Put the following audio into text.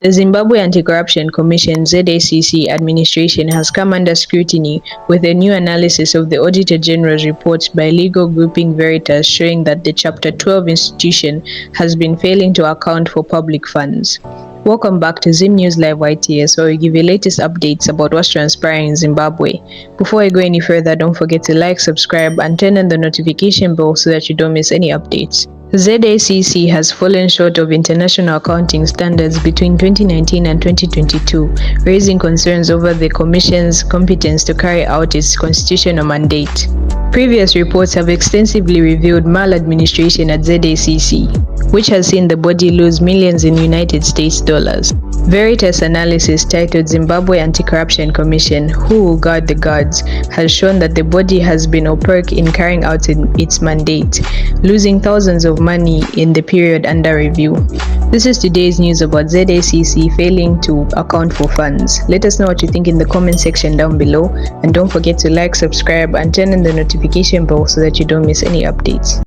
The Zimbabwe Anti-Corruption Commission (ZACC) administration has come under scrutiny with a new analysis of the Auditor General's report by legal grouping Veritas showing that the Chapter 12 institution has been failing to account for public funds. Welcome back to Zim News Live YTS, where we give you latest updates about what's transpiring in Zimbabwe. Before I go any further, don't forget to like, subscribe, and turn on the notification bell so that you don't miss any updates. ZACC has fallen short of international accounting standards between 2019 and 2022, raising concerns over the Commission's competence to carry out its constitutional mandate. Previous reports have extensively revealed maladministration at ZACC, which has seen the body lose millions in United States dollars. Veritas analysis titled Zimbabwe Anti-Corruption Commission, Who Will Guard the Guards, has shown that the body has been opaque in carrying out its mandate, losing thousands of money in the period under review. This is today's news about ZACC failing to account for funds. Let us know what you think in the comment section down below, and don't forget to like, subscribe, and turn on the notification bell so that you don't miss any updates.